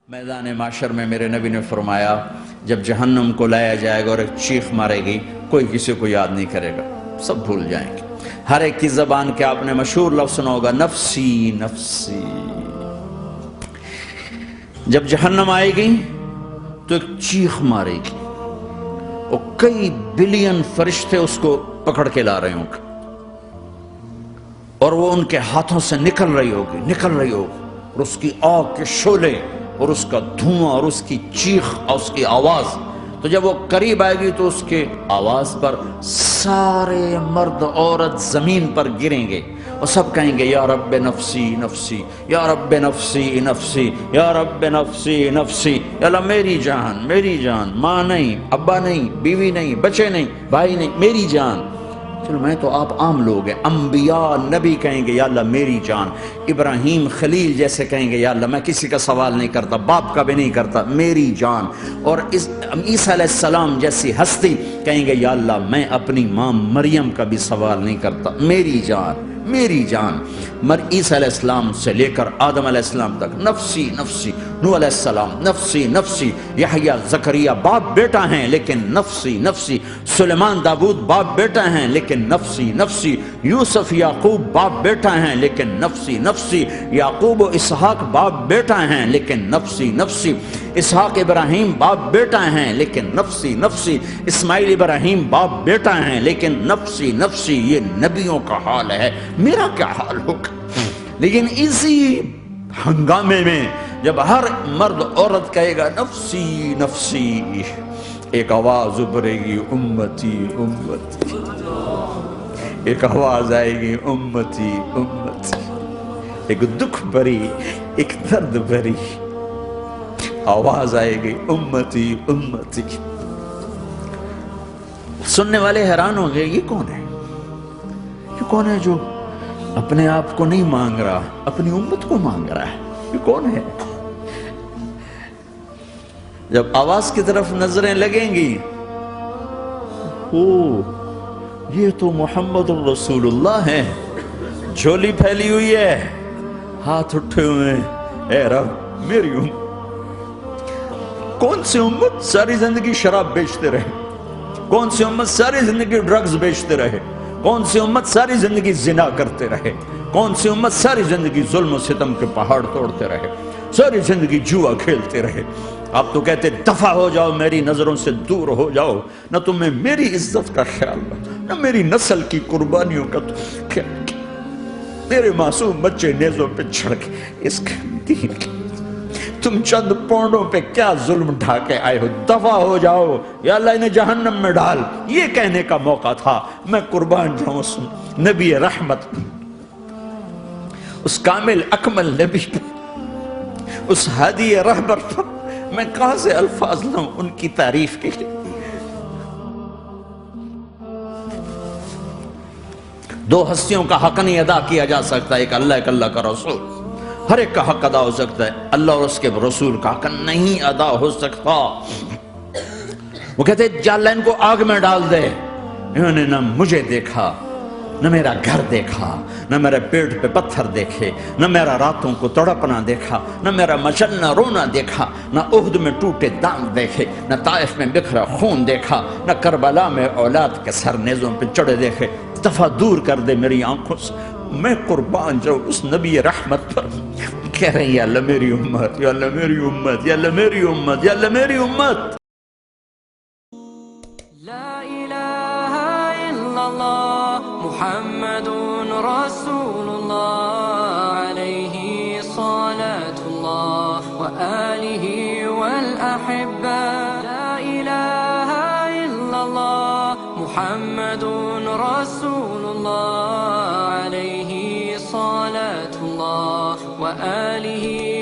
میدان معاشر میں میرے نبی نے فرمایا جب جہنم کو لایا جائے گا اور ایک چیخ مارے گی کوئی کسی کو یاد نہیں کرے گا، سب بھول جائیں گے۔ ہر ایک کی زبان کے آپ نے مشہور لفظ سنا ہوگا، نفسی نفسی۔ جب جہنم آئے گی تو ایک چیخ مارے گی اور کئی بلین فرشتے اس کو پکڑ کے لا رہے ہوں گے اور وہ ان کے ہاتھوں سے نکل رہی ہوگی اور اس کی آگ کے شعلے اور اس کا دھواں اور اس کی چیخ اور اس کی آواز، تو جب وہ قریب آئے گی تو اس کے آواز پر سارے مرد عورت زمین پر گریں گے اور سب کہیں گے یا رب نفسی نفسی، یا رب نفسی نفسی، یا رب نفسی نفسی، یا اللہ میری جان، ماں نہیں، ابا نہیں، بیوی نہیں، بچے نہیں، بھائی نہیں، میری جان۔ چلو میں تو آپ عام لوگ ہیں، انبیاء نبی کہیں گے یا اللہ میری جان، ابراہیم خلیل جیسے کہیں گے یا اللہ میں کسی کا سوال نہیں کرتا، باپ کا بھی نہیں کرتا، میری جان، اور عیسیٰ علیہ السلام جیسی ہستی کہیں گے یا اللہ میں اپنی ماں مریم کا بھی سوال نہیں کرتا، میری جان میری جان۔ عیسیٰ علیہ السلام سے لے کر آدم علیہ السلام تک نفسی نفسی، نوح علیہ السلام نفسی نفسی، یحییٰ زکریا باپ بیٹا ہیں لیکن نفسی نفسی، سلیمان داؤد باپ بیٹا ہیں لیکن نفسی نفسی، یوسف یعقوب باپ بیٹا ہیں لیکن نفسی نفسی، یعقوب و اسحاق باپ بیٹا ہیں لیکن نفسی نفسی، اسحاق ابراہیم باپ بیٹا ہیں لیکن نفسی نفسی، اسماعیل ابراہیم باپ بیٹا ہیں لیکن نفسی نفسی۔ یہ نبیوں کا حال ہے، میرا کیا حال ہوگا؟ لیکن اسی ہنگامے میں جب ہر مرد عورت کہے گا نفسی نفسی، ایک آواز ابھرے گی امتی امتی، ایک آواز آئے گی امتی امتی، ایک دکھ بھری ایک درد بھری آواز آئے گی امتی امتی۔ سننے والے حیران ہوں گے یہ کون ہے؟ یہ کون ہے جو اپنے آپ کو نہیں مانگ رہا، اپنی امت کو مانگ رہا ہے؟ یہ کون ہے؟ جب آواز کی طرف نظریں لگیں گی، یہ تو محمد الرسول اللہ ہے، جھولی پھیلی ہوئی ہے، ہاتھ اٹھے ہوئے ہیں، اے رب میری امت۔ کون سی امت ساری زندگی شراب بیچتے رہے؟ کون سی امت ساری زندگی ڈرگز بیچتے رہے؟ کون سی امت ساری زندگی زنا کرتے رہے؟ کون سی امت ساری زندگی ظلم و ستم کے پہاڑ توڑتے رہے؟ ساری زندگی جوا کھیلتے رہے؟ آپ تو کہتے دفع ہو جاؤ، میری نظروں سے دور ہو جاؤ، نہ تمہیں میری عزت کا خیال نہ میری نسل کی قربانیوں کا خیال، میرے معصوم بچے نیزوں پہ چڑھ کے اس کے دین کے تم چند پونڈوں پہ کیا ظلم ڈھا کے آئے ہو؟ دفع ہو جاؤ یا اللہ انہیں جہنم میں ڈال۔ یہ کہنے کا موقع تھا، میں قربان جاؤں اس نبی رحمت، اس کامل اکمل نبی پر، اس ہادی رہبر پر میں کہاں سے الفاظ لاؤں ان کی تعریف کے لیے؟ دو ہستیوں کا حق نہیں ادا کیا جا سکتا، ایک اللہ، ایک اللہ کا رسول۔ ہر ایک کا حق ادا ہو سکتا ہے، اللہ اور اس کے رسول کا حق نہیں ادا ہو سکتا۔ وہ کہتے ہیں اللہ ان کو آگ میں ڈال دے، انہوں نے نہ مجھے دیکھا، نہ میرا گھر دیکھا، نہ میرے پیٹ پہ پتھر دیکھے، نہ میرا راتوں کو تڑپنا دیکھا، نہ میرا مچلنا رونا دیکھا، نہ احد میں ٹوٹے دانت دیکھے، نہ طائف میں بکھرا خون دیکھا، نہ کربلا میں اولاد کے سر نیزوں پہ چڑھے دیکھے۔ دفعہ دور کر دے میری آنکھوں سے، میں قربان جاؤں اس نبی رحمت پر۔ کہہ رہے ہیں یا اللہ میری امت، یا اللہ میری امت، یا اللہ میری امت، یا اللہ میری امت۔ لا الہ الا اللہ محمد رسول اللہ علیہ صلاة اللہ وآلہ والأحبہ۔ لا الہ الا اللہ محمد رسول اللہ علیہ صلاة اللہ وآلہ